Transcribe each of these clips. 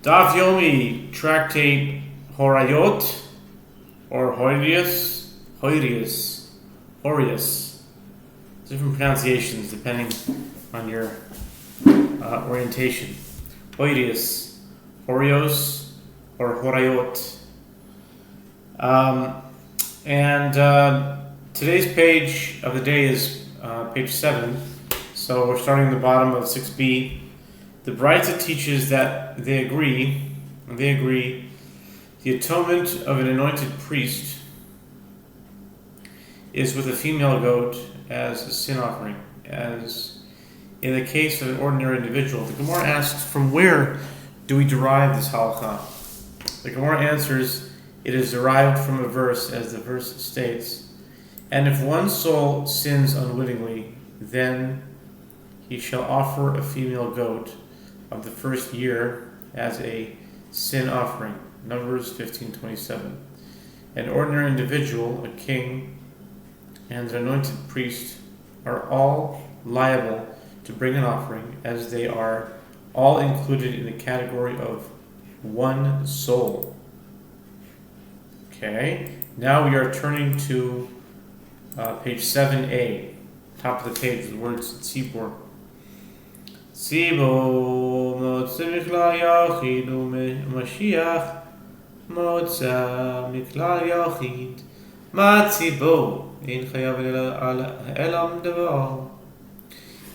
Daf Yomi, tractate Horayot, or Horayos. Different pronunciations depending on your orientation. Horayos, or Horayot. Today's page of the day is page 7. So we're starting the bottom of 6b. The Braita teaches that they agree, the atonement of an anointed priest is with a female goat as a sin offering, as in the case of an ordinary individual. The Gemara asks, from where do we derive this halakha? The Gemara answers, it is derived from a verse, as the verse states, and if one soul sins unwittingly, then he shall offer a female goat of the first year as a sin offering. Numbers 15:27. An ordinary individual, a king, and an anointed priest are all liable to bring an offering, as they are all included in the category of one soul. Okay, now we are turning to page 7a, top of the page, the words tzibor. ציבור מוצא מכלל יחיד ומשיח מוצא מכלל יחיד. מה ציבור? אין חייב אלא דבר.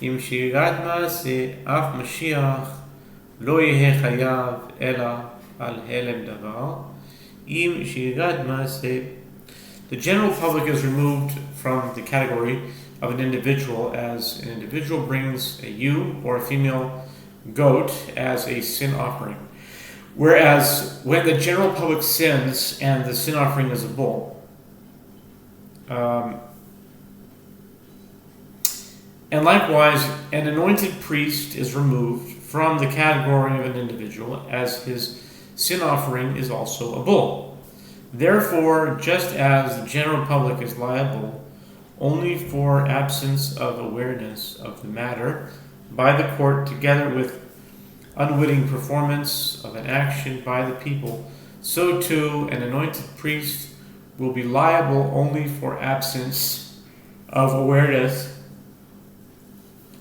אם שירת מעשה אף משיח לא יהיה חייב אלא על הלם דבר. אם שירת מעשה. The general public is removed from the category of an individual, as an individual brings a ewe or a female goat as a sin offering. Whereas when the general public sins and the sin offering is a bull, and likewise an anointed priest is removed from the category of an individual, as his sin offering is also a bull. Therefore, just as the general public is liable only for absence of awareness of the matter by the court, together with unwitting performance of an action by the people, so too an anointed priest will be liable only for absence of awareness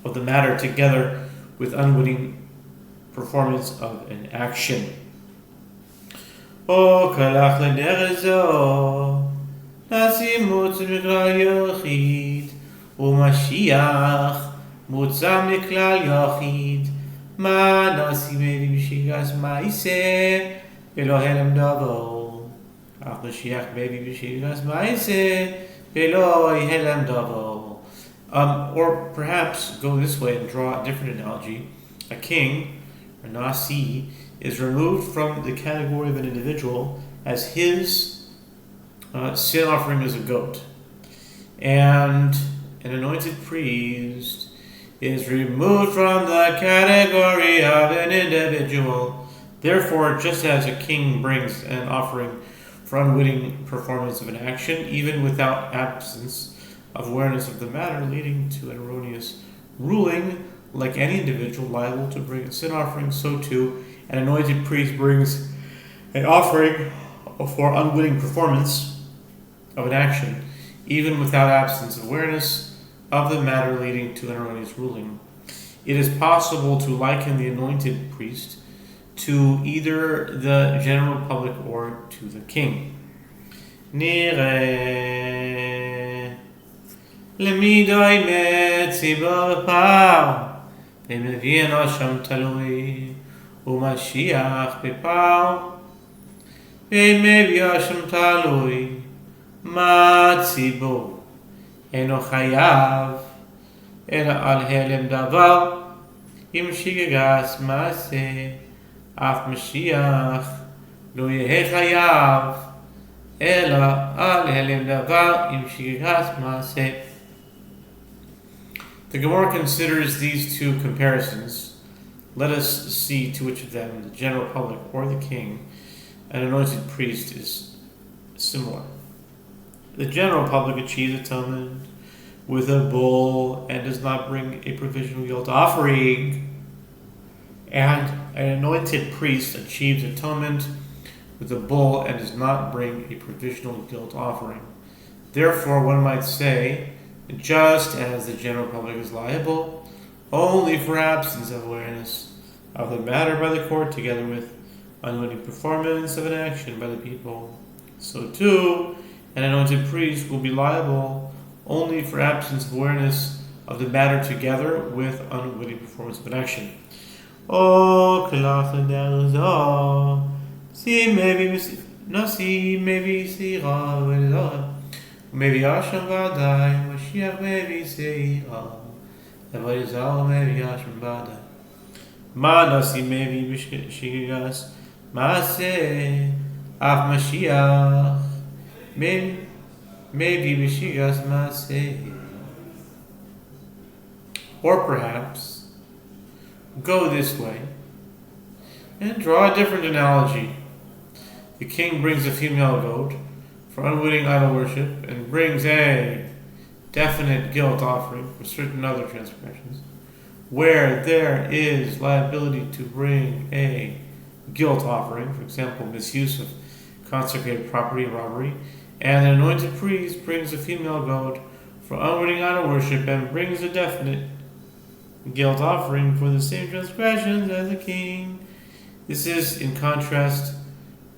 of the matter, together with unwitting performance of an action. נשיא מוצא מכלל יחיד, ומשיח מוצא מכלל יחיד. מה נשיא מביא בשירת מעשה, ולא הלם דבר. אך משיח מביא בשירת מעשה, ולא הלם דבר. Or perhaps go this way and draw a different analogy. A king, or nasi, is removed from the category of an individual, as his sin offering is a goat, and an anointed priest is removed from the category of an individual. Therefore, just as a king brings an offering for unwitting performance of an action, even without absence of awareness of the matter, leading to an erroneous ruling, like any individual liable to bring a sin offering, so too an anointed priest brings an offering for unwitting performance of an action, even without absence of awareness of the matter, leading to an erroneous ruling. It is possible to liken the anointed priest to either the general public or to the king. נראה למידוי מציבור בפער, ומביא אנושם תלוי, ומשיח בפער, ומביא אנושם תלוי. מה ציבור אינו חייב אלא על הלם דבר, אם שגגס מעשה אף משיח לא יהיה חייב אלא על הלם דבר, אם שגגס מעשה. The Gemara considers these two comparisons. Let us see to which of them, the general public or the king, an anointed priest, is similar. The general public achieves atonement with a bull and does not bring a provisional guilt offering, and an anointed priest achieves atonement with a bull and does not bring a provisional guilt offering. Therefore, one might say, just as the general public is liable only for absence of awareness of the matter by the court together with unwitting performance of an action by the people, so too an anointed priest will be liable only for absence of awareness of the matter together with unwitting performance of an action. Oh, maybe Asham Badai, Mashiach maybe Seira, Evoizal maybe Asham Badai. Manasi maybe Shigas, Mase, Af Mashiach, maybe Bishigas Mase. Or perhaps go this way and draw a different analogy. The king brings a female goat for unwitting idol worship and brings a definite guilt offering for certain other transgressions, where there is liability to bring a guilt offering, for example, misuse of consecrated property, robbery, and an anointed priest brings a female goat for unwitting idol worship and brings a definite guilt offering for the same transgressions as the king. This is in contrast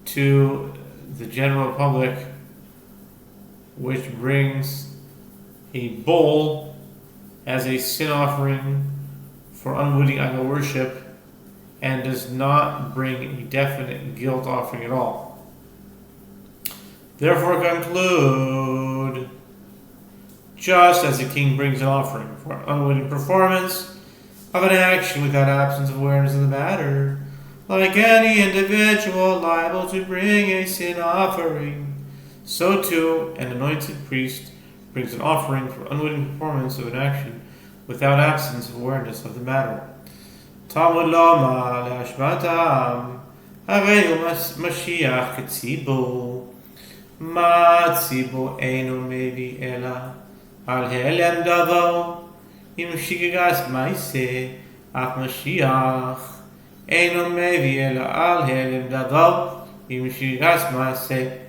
to the general public, which brings a bull as a sin offering for unwitting idol worship and does not bring a definite guilt offering at all. Therefore conclude, just as the king brings an offering for unwitting performance of an action without absence of awareness of the matter, like any individual liable to bring a sin offering, so too an anointed priest brings an offering for unwitting performance of an action without absence of awareness of the matter. Talmud Loma Lashmatam Hareyu Mashiach Ketzibu Ma Tzibu Einu Mevi Ela Al Helem Davo Im Shigigas Maise Af Mashiach Einu Mevi Ela Al Helem Davo Im Shigigas Maise.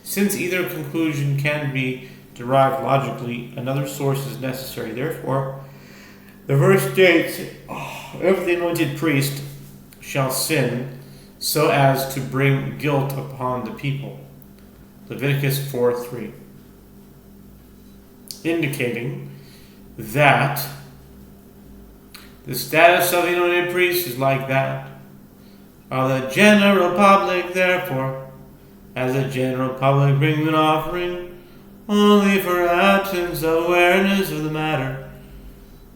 Since either conclusion can be derived logically, another source is necessary. Therefore, the verse states, if the anointed priest shall sin so as to bring guilt upon the people. Leviticus 4:3. Indicating that the status of the anointed priest is like that of the general public. Therefore, as the general public brings an offering only for absence of awareness of the matter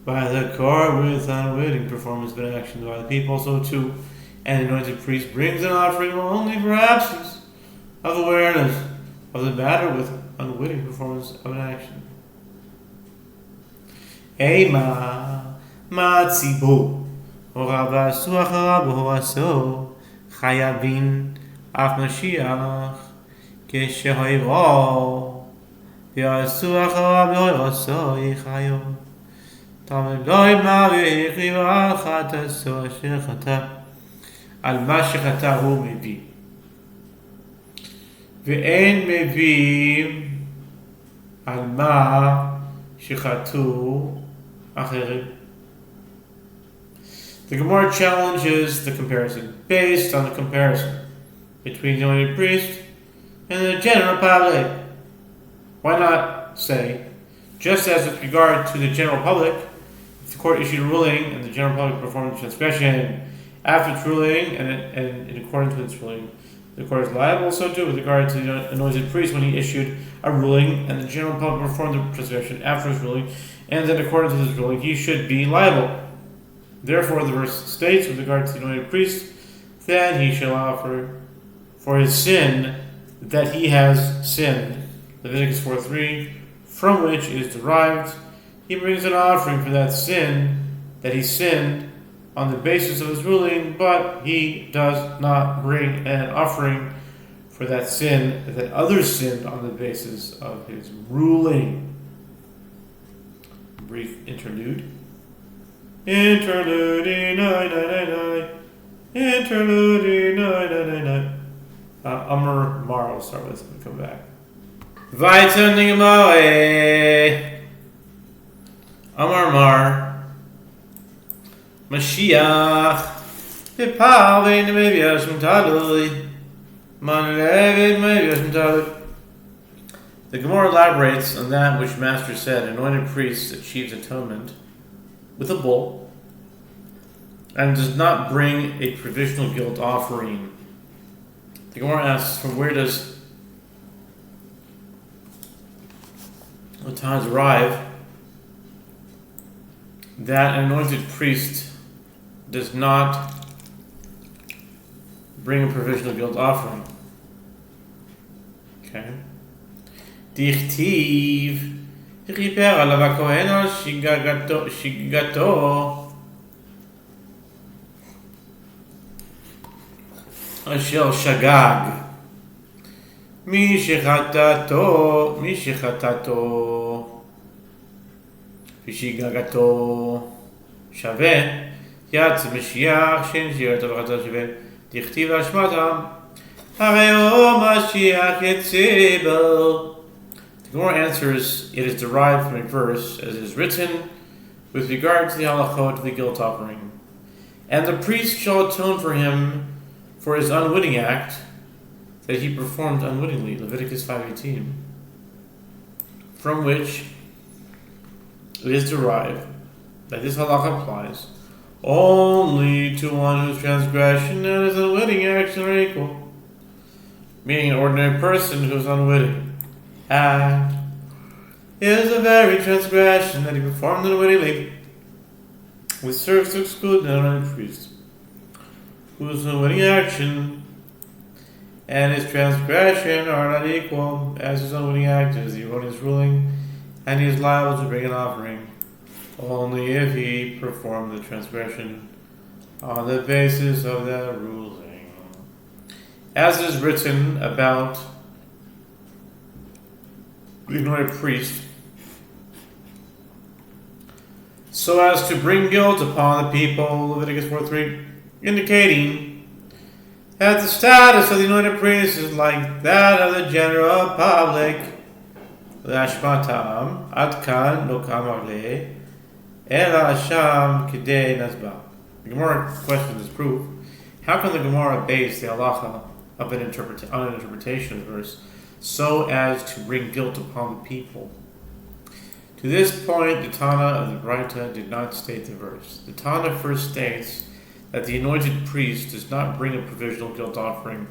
by the court with unwitting performance of an action by the people, so too an anointed priest brings an offering only for absence of awareness of the matter with unwitting performance of an action. Ema matzibu horavasu acharav horaso chayavin af Mashiach keshehoiro v'yasu acharav horaso yichayo Talmud loy mari chiva chataso asher chata al ma shechata hu mevi ve'en mevi al ma shechatu acherim. The Gemara challenges the comparison based on the comparison between the anointed priest and the general public. Why not say, just as with regard to the general public, if the court issued a ruling and the general public performed the transgression after its ruling and in accordance with its ruling, the court is liable. So too with regard to the anointed priest when he issued a ruling and the general public performed the transgression after his ruling and in accordance with his ruling, he should be liable. Therefore, the verse states with regard to the anointed priest that he shall offer for his sin that he has sinned, Leviticus 4:3, from which is derived, he brings an offering for that sin that he sinned on the basis of his ruling, but he does not bring an offering for that sin that others sinned on the basis of his ruling. Brief interlude. Interlude 9. Interlude 9. Amar Mar will start with and come back. Vaitan Nigamae Amar Mar Mashiach Pipal Vein Meviashim Talui Man Levit Meviashim Talui. The Gemara elaborates on that which Master said: anointed priest achieves atonement with a bull and does not bring a provisional guilt offering. The Gemara asks, from where does the Tana derive that an anointed priest does not bring a provisional guilt offering? Okay. Dichtiv Riper alav hakohen shigato asher shagag mi shechatato v'shigagato shaveh yatz Mashiach shein shirato v'chato shaveh dichtiv hashmatam harei Mashiach yetzebo. The Gemara answers, it is derived from a verse as is written with regard to the halachot of the guilt offering. And the priest shall atone for him for his unwitting act that he performed unwittingly, Leviticus 5:18, from which it is derived that this halakha applies only to one whose transgression and his unwitting action are equal, meaning an ordinary person who is unwitting act is a very transgression that he performed unwittingly, which serves to exclude an unwitting priest, whose unwitting action and his transgression are not equal, as his unwitting act is the erroneous ruling, and he is liable to bring an offering only if he performed the transgression on the basis of that ruling. As is written about the anointed priest, so as to bring guilt upon the people, Leviticus 4:3, indicating that the status of the anointed priest is like that of the general public. L'ashmatam adkan lo kamarle ela asham kidei nasba. The Gemara questions this proof. How can the Gemara base the halacha of on an interpretation of the verse so as to bring guilt upon the people? To this point, the Tana of the Braita did not state the verse. The Tana first states that the anointed priest does not bring a provisional guilt offering,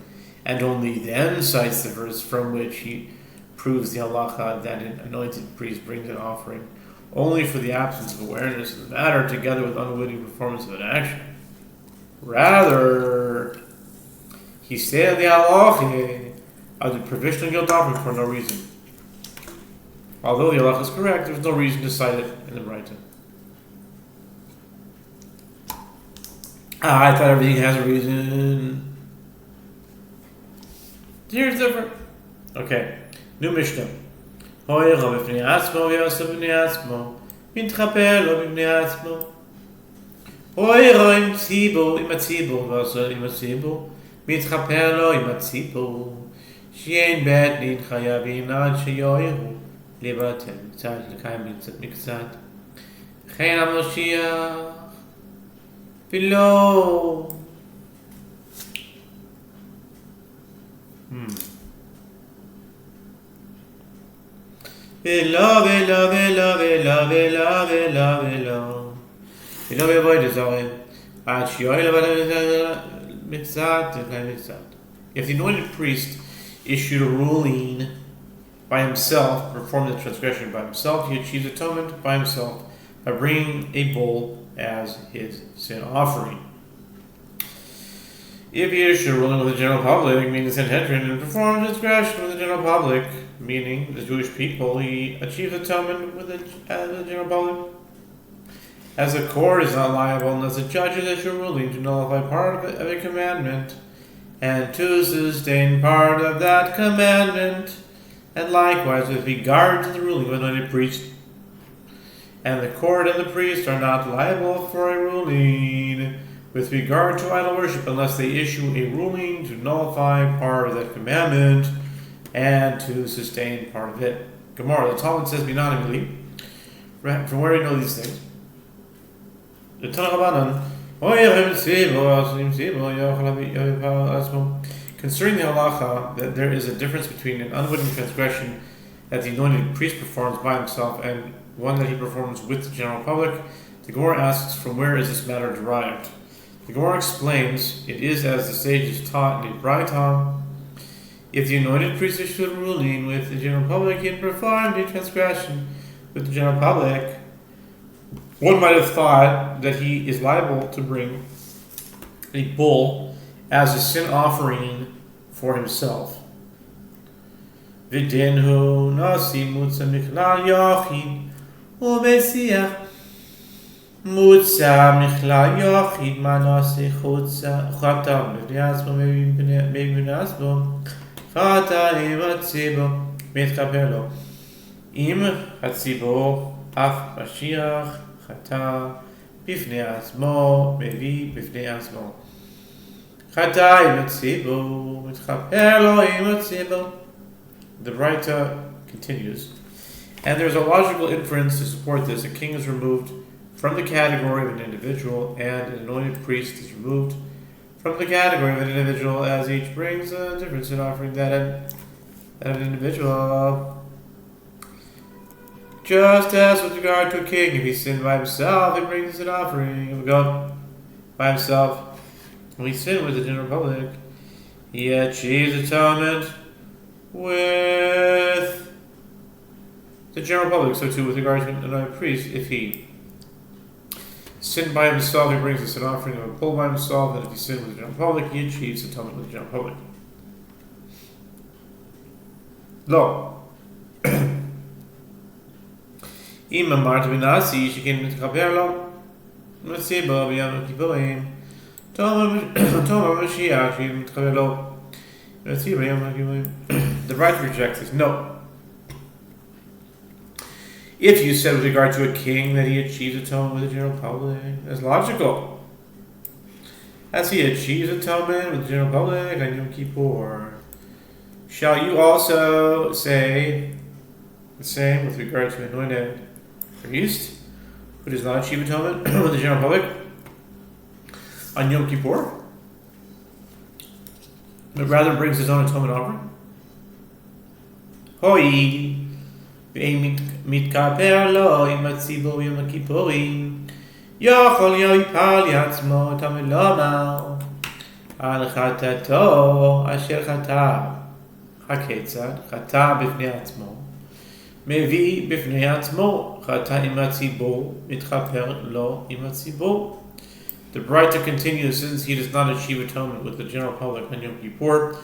and only then cites the verse from which he proves the halacha that an anointed priest brings an offering only for the absence of awareness of the matter together with unwitting performance of an action. Rather, he stated the halacha of the provisional guilt offering for no reason. Although the halacha is correct, there's no reason to cite it in the Braita. I thought everything has a reason. Here's different. Okay, new Mishnah. Horayot b'fnei atzmo v'yosef b'fnei atzmo mitchaper lo b'fnei atzmo. Horayot im tzibur v'yosef im tzibur mitchaper lo im tzibur she'ein bet din chayavin ad sheyoyehu לבטל קצת, לקיים קצת מקצת. וכן המשיח ולא ולא בבוא דזרים עד שיואל לבטל מקצת, לקיים מקצת. If the anointed priest issued a ruling by himself, performed the transgression by himself, he achieves atonement by himself by bringing a bull as his sin offering. If he issued a ruling with the general public, meaning the Sanhedrin, and performed transgression with the general public, meaning the Jewish people, he achieves atonement with the general public. As the court is not liable unless the judges issue a ruling to nullify part of a commandment and to sustain part of that commandment. And likewise, with regard to the ruling of an anointed priest, and the court and the priest are not liable for a ruling with regard to idol worship unless they issue a ruling to nullify part of that commandment and to sustain part of it. Gemara, the Talmud says unanimously, from where we know these things. The Tanakh concerning the halacha that there is a difference between an unwitting transgression that the anointed priest performs by himself and one that he performs with the general public, the Gemara asks, from where is this matter derived? The Gemara explains, it is as the sages taught in the Braita. If the anointed priest issued a ruling with the general public, he had performed a transgression with the general public. One might have thought that he is liable to bring a bull as a sin offering for himself. V'dinhu nasi mutza michlal yochid u'besiach mutza michlal yochid ma nasi chatam b'vnei atzmo b'vnei atzmo chata im hatzibo mitchaper lo im hatzibo af mashiach chata b'vnei atzmo mevi b'vnei atzmo chata im hatzibo mitchaper lo im hatzibo. The Braita continues, and there is a logical inference to support this. A king is removed from the category of an individual, and an anointed priest is removed from the category of an individual, as each brings a difference in offering that of an individual. Just as with regard to a king, if he sinned by himself, he brings an offering of a goat by himself. When he sinned with the general public, he achieves atonement with the general public. So too with regard to an anointed priest, if he sinned by himself, he brings us an offering of a bull by himself, and if he sinned with the general public, he achieves atonement with the general public. Lo. Im amartu b'nasi shekin mitchaper lo mitzibo b'yom kippurim Tomer Mashiach shekin mitchaper lo. The right rejects this. No. If you said with regard to a king that he achieves atonement with the general public, that's logical. As he achieves atonement with the general public on Yom Kippur, shall you also say the same with regard to an anointed priest who does not achieve atonement with the general public on Yom Kippur, but rather brings his own atonement offering? Hoi ve'im mitkaper lo im hatzibur yom kippurim yochol yoipal yatzmo tamid lomar al chatato asher chata haketzad chata b'fnei atzmo mevi b'fnei atzmo chata im hatzibur mitkaper lo im hatzibur. The Braita continues, since he does not achieve atonement with the general public on Yom Kippur,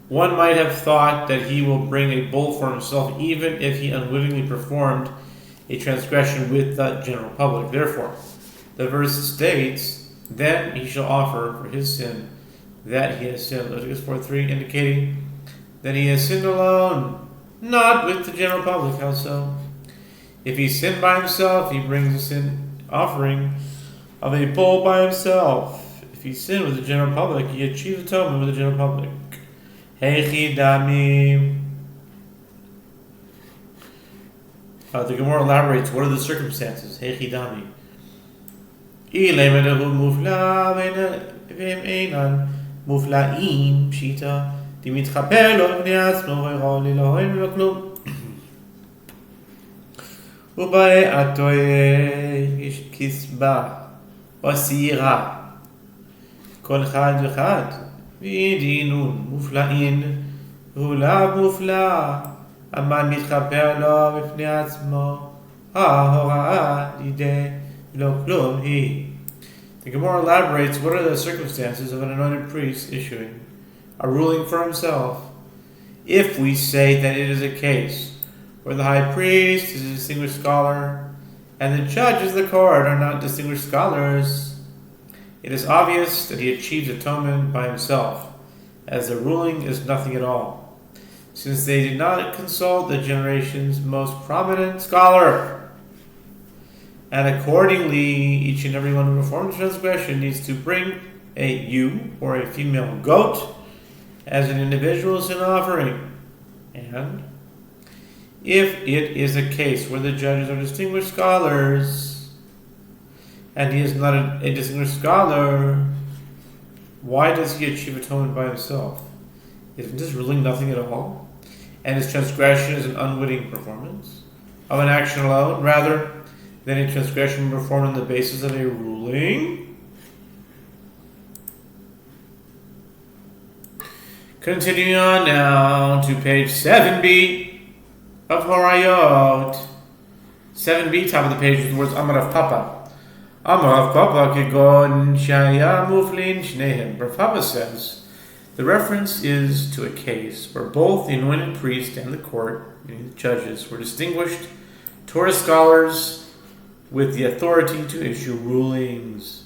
one might have thought that he will bring a bull for himself even if he unwittingly performed a transgression with the general public. Therefore, the verse states, then he shall offer for his sin that he has sinned. Leviticus 4:3, indicating that he has sinned alone, not with the general public. How so? If he sinned by himself, he brings a sin offering of a bull by himself. If he sinned with the general public, he achieves atonement with the general public. Heichi damim. The Gemara elaborates, what are the circumstances? Heichi damim. Ilemedahu mufla v'em einan mufla'im pshita dimitchaper lo v'nei atzmo v'ychol lilohen v'lo klum. Ubae atoye ish kisba וסירה כל אחד ואחד ודינון מופלאים והוא לאו מופלא המן מתחפר לו בפני עצמו ההוראה לידי לא כלום היא. The Gemara elaborates, what are the circumstances of an anointed priest issuing a ruling for himself? If we say that it is a case where the high priest is a distinguished scholar and the judges of the court are not distinguished scholars, it is obvious that he achieves atonement by himself, as the ruling is nothing at all, since they did not consult the generation's most prominent scholar. And accordingly, each and every one who performs transgression needs to bring a ewe or a female goat as an individual sin offering. And if it is a case where the judges are distinguished scholars, and he is not a distinguished scholar, why does he achieve atonement by himself? Isn't this ruling nothing at all? And his transgression is an unwitting performance of an action alone, rather than a transgression performed on the basis of a ruling? Continuing on now to page 7b of Horayot. 7b, top of the page, with the words Amar Rav Papa. Amar Rav Papa kegon shaya muflin shnehem. Rav Papa says, the reference is to a case where both the anointed priest and the court, meaning the judges, were distinguished Torah scholars with the authority to issue rulings.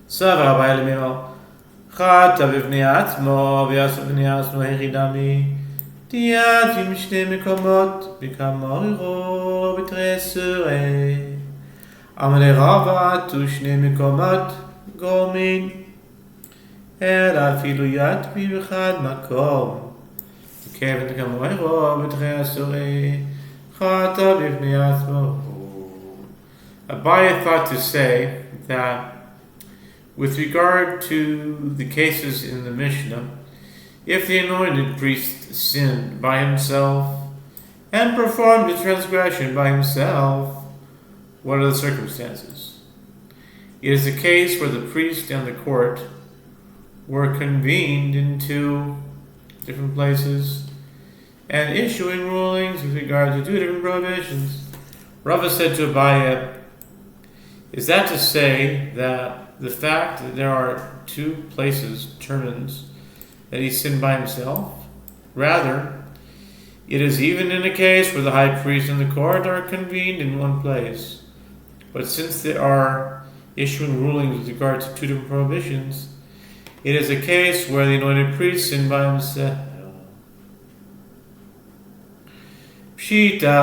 Sofer Rabbi Elimino, Chata b'vnei atzmo v'yaseh b'vnei atzmo hechidami tiyat im shnei mekomot b'kamoro b'tresure amre rava tu shnei mekomot gomin אלא אפילו יתמי בחד מקום. וכיוון כמוהו בתרי אסורי חטא בפני עצמו. Abaye thought to say that with regard to the cases in the Mishnah, if the anointed priest sinned by himself and performed a transgression by himself, what are the circumstances? It is a case where the priest and the court were convened in two different places and issuing rulings with regard to two different prohibitions. Rava said to Abaye, is that to say that the fact that there are two places determines that he sinned by himself? Rather, it is even in a case where the high priest and the court are convened in one place. But since they are issuing rulings with regard to two different prohibitions, it is a case where the anointed priest sinned by himself. Pshita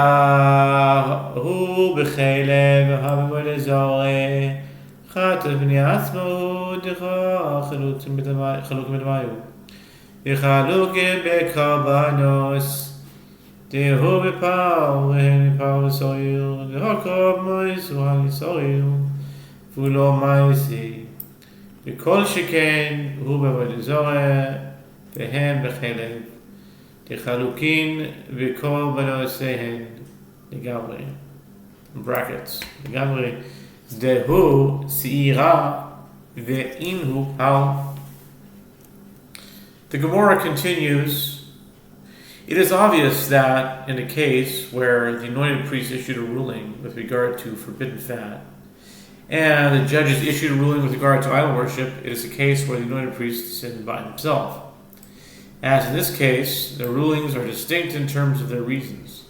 hu b'chelev ha'avod ezore chata b'nei atzmo decha chalukim b'damayu v'chalukim b'karbanos dehu b'pau v'hen b'pau v'soyil dehakob mois v'han v'soyil v'lo ma'isi וכל שכן הוא בעבוד זורע והם בחלב דחלוקין וקורבנותיהן לגמרי. brackets לגמרי דהו שעירה ואין הוא פאו. The Gemara continues, it is obvious that in a case where the anointed priest issued a ruling with regard to forbidden fat, and the judges issued a ruling with regard to idol worship, it is a case where the anointed priest sinned by himself. As in this case, the rulings are distinct in terms of their reasons,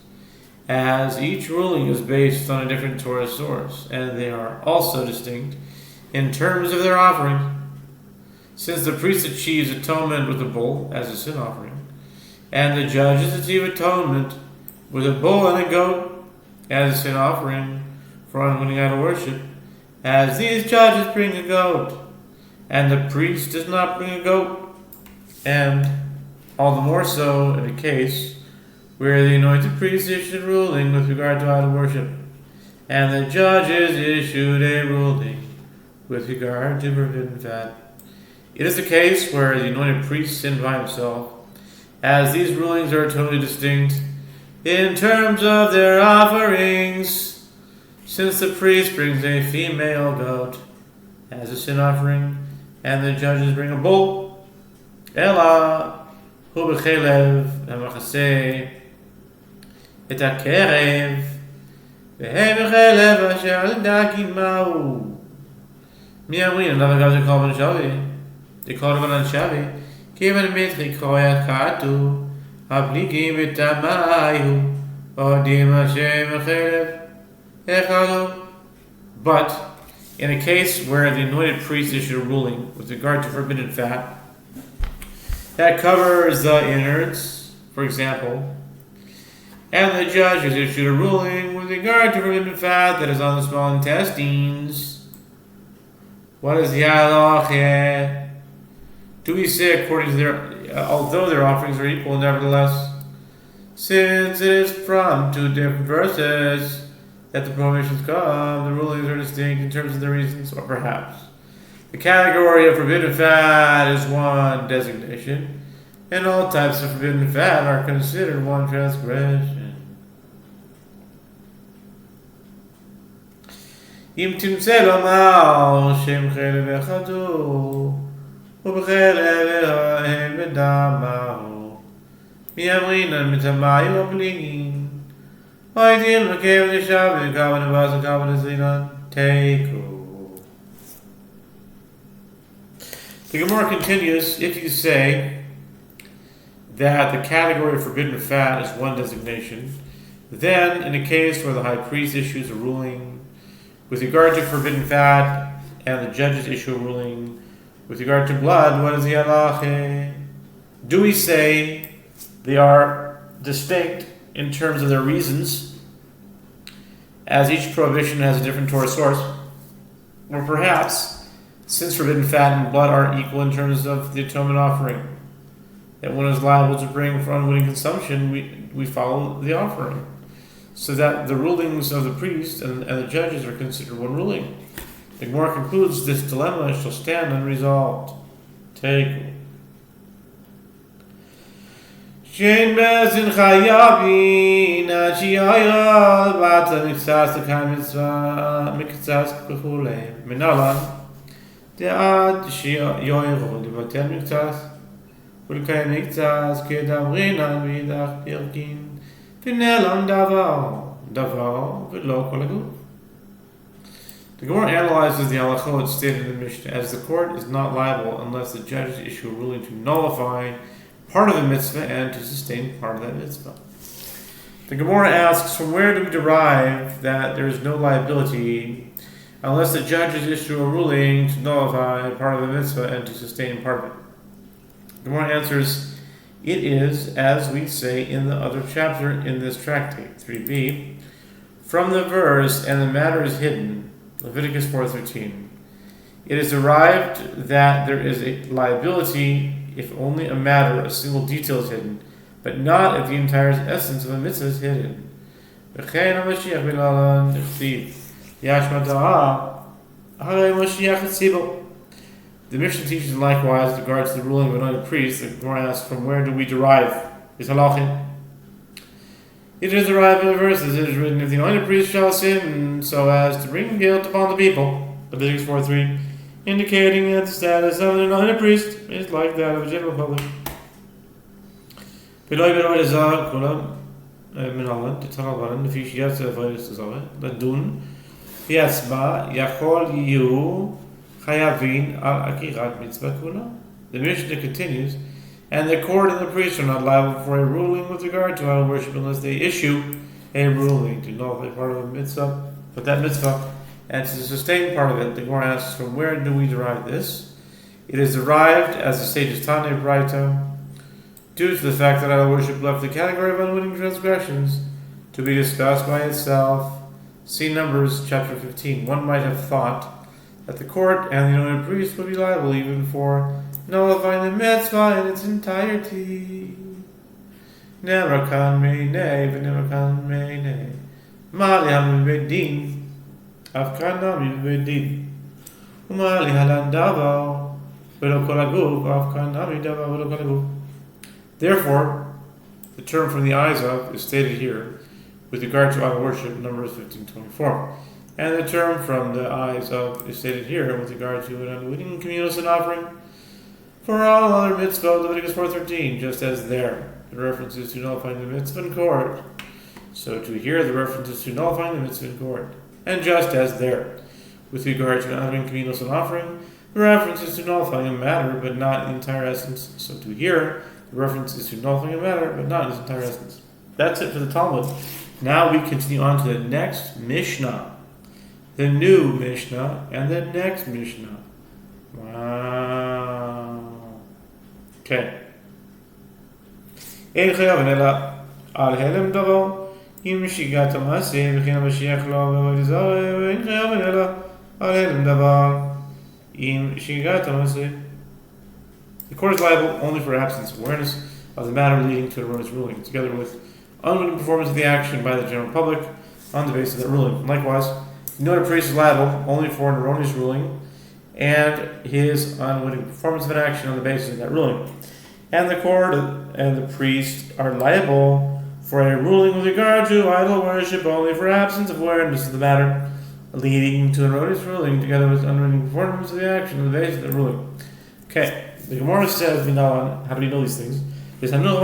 as each ruling is based on a different Torah source, and they are also distinct in terms of their offering. Since the priest achieves atonement with a bull as a sin offering, and the judges achieve atonement with a bull and a goat as a sin offering for unwitting idol worship, as these judges bring a goat, and the priest does not bring a goat, and all the more so in a case where the anointed priest issued a ruling with regard to idol worship, and the judges issued a ruling with regard to forbidden fat. It is a case where the anointed priest sinned by himself, as these rulings are totally distinct in terms of their offerings. Since the priest brings a female goat as a sin offering, and the judges bring a bull, Ela hu b'chelev ha'machaseh et ha'kerev v'hem b'chelev asher al dakin ma'u. Mi amrin alav agav zekorban shavi dekorban shavi kivan mitri kroyat katu ha'pligim v'tamayu odim Hashem b'chelev. But in a case where the anointed priest issued a ruling with regard to forbidden fat that covers the innards, for example, and the judge has issued a ruling with regard to forbidden fat that is on the small intestines, what is the halacha? Do we say according to although their offerings are equal, nevertheless, since it is from two different verses that the prohibitions come, the rulings are distinct in terms of the reasons, or perhaps the category of forbidden fat is one designation, and all types of forbidden fat are considered one transgression. אם תמצא לומר שהם חלב וחדו ובחלב הם בדמו מי אמרינן מטמאי ובלינין הייתים לקב לשב וכמה נבס וכמה נזרינן תיקו. The Gemara continues, if you say that the category of forbidden fat is one designation, then in a case where the high priest issues a ruling with regard to forbidden fat and the judges issue a ruling with regard to blood, what is the halacha? Do we say they are distinct in terms of their reasons, as each prohibition has a different Torah source? Or perhaps, since forbidden fat and blood are equal in terms of the atonement offering, that one is liable to bring for unwitting consumption, we follow the offering, so that the rulings of the priest and the judges are considered one ruling. The Gemara concludes this dilemma shall stand unresolved. Take. Shein bezin chayavin achiyayal bata mitzvah sekam mitzvah mitzvah b'chulei minalan de'ad shiyoyro libatel mitzvah ולקיים מקצת כדבריnan ואידך פרקין ונעלם דבר ולא כל הגוף. The Gemara analyzes the halachot stated in the Mishnah as the court is not liable unless the judges issue a ruling to nullify part of the mitzvah and to sustain part of that mitzvah. The Gemara asks, from where do we derive that there is no liability unless the judges issue a ruling to nullify part of the mitzvah and to sustain part of it? The Gemara answers, it is, as we say in the other chapter in this tractate, 3b, from the verse, and the matter is hidden, Leviticus 4:13. It is derived that there is a liability if only a matter, a single detail is hidden, but not if the entire essence of a mitzvah is hidden. The Mishnah teaches likewise with regards to the ruling of anointed priests. The Gemara asks, from where do we derive this halachah? It is derived from the verses. It is written, if the anointed priest shall sin so as to bring guilt upon the people, Leviticus 4:3, indicating that the status of an anointed priest is like that of a general public. The Mishnah continues, and the court and the priest are not liable for a ruling with regard to idol worship unless they issue a ruling to nullify part of a mitzvah, but that mitzvah, and to sustain part of it. The Gemara asks, from where do we derive this? It is derived, as the sages Tanya Braita, due to the fact that idol worship left the category of unwitting transgressions to be discussed by itself. See Numbers chapter 15. One might have thought that the court and the anointed priest would be liable even for nullifying the mitzvah in its entirety. Never kan meinei v'never meinei. Ma li'am bedin, afkanam bedin. Uma li'halan davar, v'lo kol haguf, afkanam davar v'lo kol haguf. Therefore, the term from the eyes of is stated here with regard to idol worship, Numbers 15:24. And the term from the eyes of is stated here with regard to an unwitting communal sin offering for all other mitzvah, Leviticus 4:13, just as there the references to nullifying the mitzvah in court, so to here the references to nullifying the mitzvah in court, and just as there with regard to an unwitting communal sin offering, the references to nullifying a matter but not the entire essence, so to here the references to nullifying a matter but not its entire essence. That's it for the Talmud. Now we continue on to the next Mishnah, the new Mishnah, and the next Mishnah. Wow. Okay. You אם שיגעת מעשה, וכן המשיח לא ועבוד זרה, ואין חייב אלא על הלם דבר. אם שיגעת מעשה. The court is liable only for absence of awareness of the matter leading to erroneous ruling, together with unwitting performance of the action by the general public on the basis of that ruling. Likewise, the notary priest is liable only for an erroneous ruling and his unwitting performance of an action on the basis of that ruling. And the court and the priest are liable for a ruling with regard to idol worship only for absence of awareness of the matter leading to an erroneous ruling, together with unwitting performance of the action on the basis of that ruling. Okay. The Gemara says, how do we know these things? It's the Gemara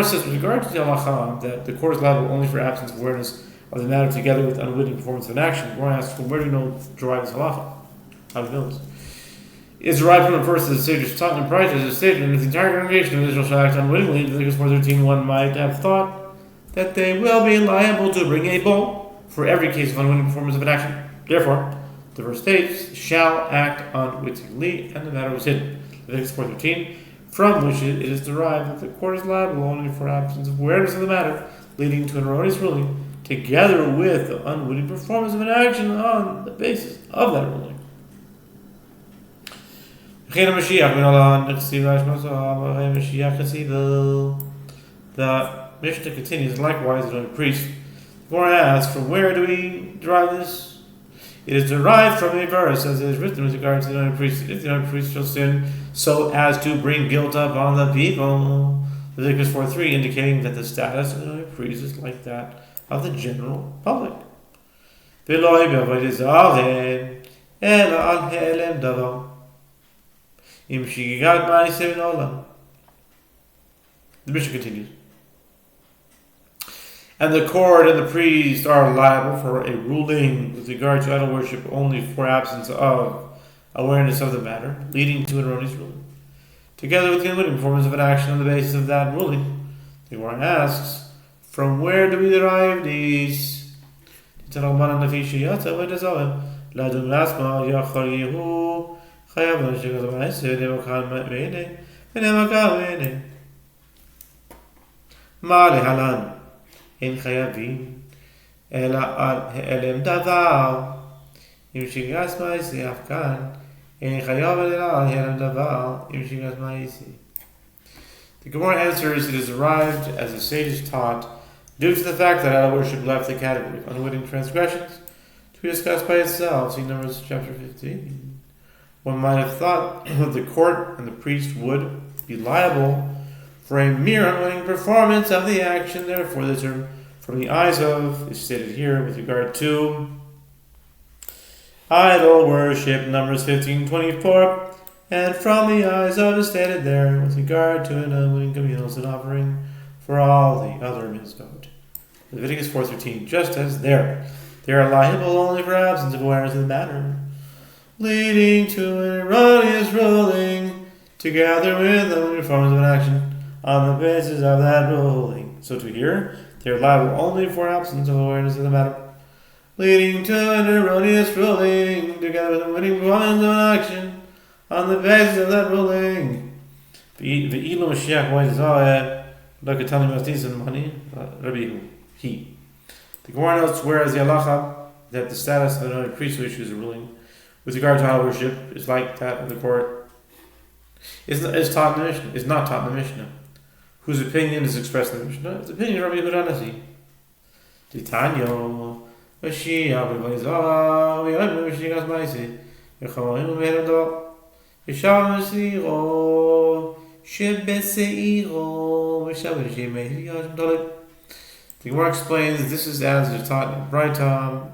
says, with regard to the halacha, that the court is liable only for absence of awareness of the matter together with unwitting performance of an action. The Gemara asks, well, where do you know derive this halacha? How do you know this? It's derived from a verse that the sages taught in prior to the statement. If the entire congregation of Israel shall act unwittingly, Leviticus 4:13, one might have thought that they will be liable to bring a bull for every case of unwitting performance of an action. Therefore, the verse states, shall act unwittingly, and the matter was hidden. Leviticus 4:13, from which it is derived that the court is liable only for absence of awareness of the matter, leading to an erroneous ruling, together with the unwitting performance of an action on the basis of that ruling. The Mishnah continues, likewise, the priest. The Gemara asks, from where do we derive this? It is derived from a verse, as it is written with regard to the holy priest. If the holy priest shall sin so as to bring guilt upon the people, Leviticus 4:3, indicating that the status of the holy priest is like that of the general public. The Mishnah continues. And the court and the priest are liable for a ruling with regard to idol worship only for absence of awareness of the matter, leading to an erroneous ruling, together with the unwitting performance of an action on the basis of that ruling. The Gemara asks, from where do we derive these? אין חייבים, אלא על העלם דבר. אם שיגעס מעשה אף כאן, אין חייב אלא על העלם דבר, אם שיגעס מעשה. The Gemara answers, it is arrived, as the sages taught, due to the fact that idol worship left the category of unwitting transgressions, to be discussed by itself. See Numbers chapter 15. One might have thought that the court and the priest would be liable for a mere unwitting performance of the action. Therefore, the term from the eyes of is stated here with regard to idol worship, Numbers 15:24, and from the eyes of is stated there with regard to an unwitting communal sin offering for all the other mitzvot. Leviticus 4:13, just as there, they are liable only for absence of awareness of the matter, leading to an erroneous ruling, together with the performance of an action on the basis of that ruling. So to here, they are liable only for absence of awareness of the matter, leading to an erroneous ruling, together with the winning performance of an action on the basis of that ruling. Ve'ilu Mashiach Wa'izah L'Katani Mastizan Mani Rabbihu He. The Gemara notes, whereas the halacha that the status of another priest who issues a ruling with regard to idol worship is like that of the court, is not taught in the Mishnah. Whose opinion is expressed in the Mishnah? It's the opinion of Rabbi Yehuda Nasi. Titanyo, Mashiach V'Vayzah, V'Yad Mashiach Ma'aseh, V'Chamarim V'Mehem Dor, V'Shav Masiro, Shebeseiro, V'Shav Shemeir Yashim Dolet. The Gemara explains this is as is taught in Braita.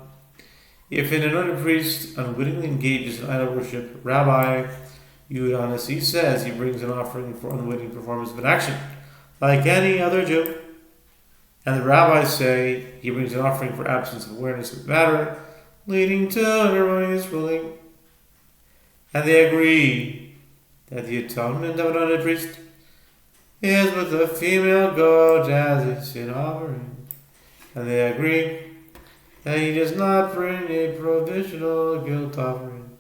If an anointed priest unwittingly engages in idol worship, Rabbi Yehuda Nasi says he brings an offering for unwitting performance of an action, like any other Jew. And the rabbis say he brings an offering for absence of awareness of the matter, leading to an erroneous ruling. And they agree that the atonement of an anointed priest is with a female goat as a sin offering. And they agree that he does not bring a provisional guilt offering.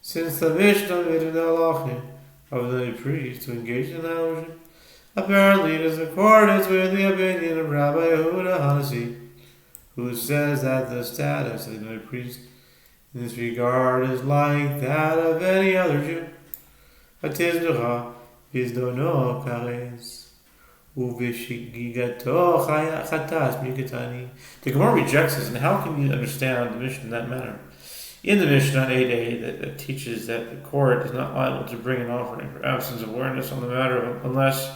Since the Mishnah made an halacha of the priest to engage in that worship, apparently it is in accordance with the opinion of Rabbi Yehuda Hanasi, who says that the status of the priest in this regard is like that of any other Jew. The Gemara rejects this, and how can you understand the Mishnah in that manner? In the Mishnah 8a that teaches that the court is not liable to bring an offering for absence of awareness on the matter unless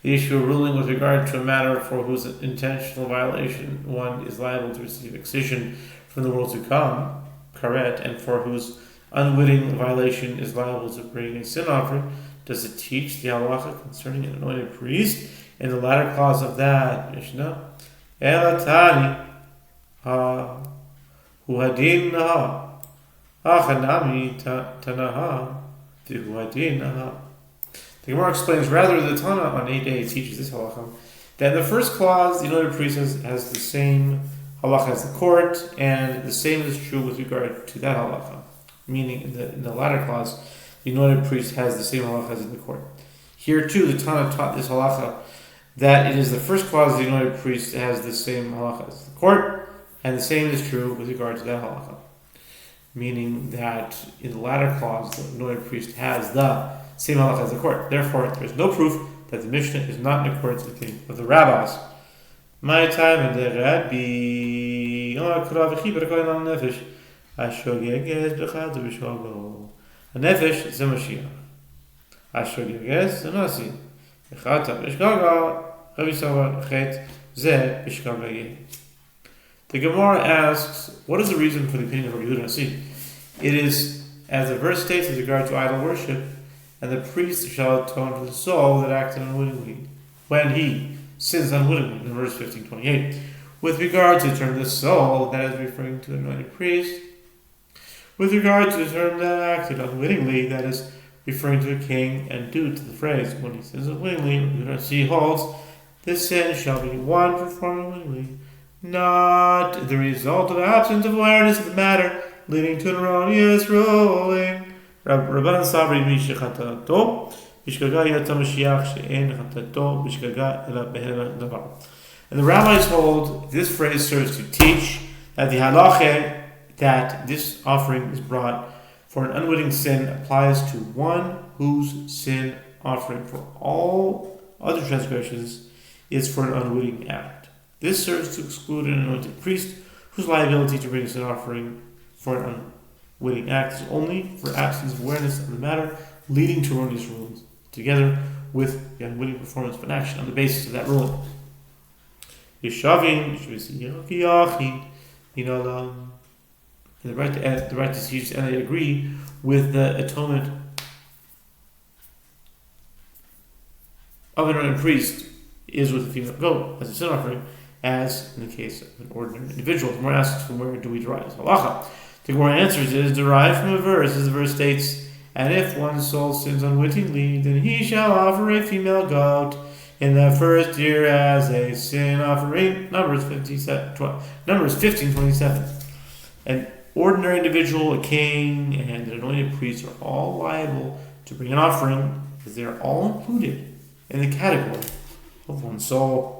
the issue of ruling with regard to a matter for whose intentional violation one is liable to receive excision from the world to come, karet, and for whose unwitting violation is liable to bring a sin offering. Does it teach the halacha concerning an anointed priest? In the latter clause of that Mishnah, Elatani huhadin naha achanami tanaha tihuhadin naha. The Gemara explains, rather the Tana on 8a teaches this halacha, that in the first clause, the anointed priest has the same halacha as the court, and the same is true with regard to that halacha. Meaning, in the latter clause, the anointed priest has the same halacha as in the court. Here too, the Tana taught this halacha, that it is the first clause, the anointed priest has the same halacha as the court, and the same is true with regard to that halacha. Meaning that in the latter clause, the anointed priest has the same halacha as the court. Therefore, there is no proof that the Mishnah is not in accordance with the opinion of the rabbis. My time and the Rabbi a nefesh ze Mashiach. Ashogegez ze Nasi. Echata b'shgaga Rabbi Sofer chet ze b'shgaga. The Gemara asks, what is the reason for the opinion of Rabbi Yehuda Nasi? It is, as the verse states, with regard to idol worship, and the priest shall atone for the soul that acted unwittingly when he sins unwittingly, in verse 15:28. With regard to the term the soul, that is referring to the anointed priest. With regard to the term that acted unwittingly, that is referring to a king, and due to the phrase when he sins unwittingly, he holds, this sin shall be one performed unwittingly, not the result of absence of awareness of the matter, leading to an erroneous ruling. Rabbanan Sabri Mishachatato, Bishgaga Yata Mashiach She'en Chatato, Bishgaga Ela Behena Davar. And the rabbis hold this phrase serves to teach that the halacha that this offering is brought for an unwitting sin applies to one whose sin offering for all other transgressions is for an unwitting act. This serves to exclude an anointed priest whose liability to bring a sin offering for an unwitting act is only for absence of awareness of the matter, leading to erroneous rulings, together with the unwitting performance of an action on the basis of that ruling. Yeshavim, and the right to seize, and they agree with the atonement of an anointed priest is with a female goat as a sin offering, as in the case of an ordinary individual. The Gemara asks, from where do we derive this halacha? The Gemara answers, it is derived from a verse, as the verse states, and if one soul sins unwittingly, then he shall offer a female goat in the first year as a sin offering. Numbers 15:27. An ordinary individual, a king, and an anointed priest are all liable to bring an offering, because they are all included in the category of one soul.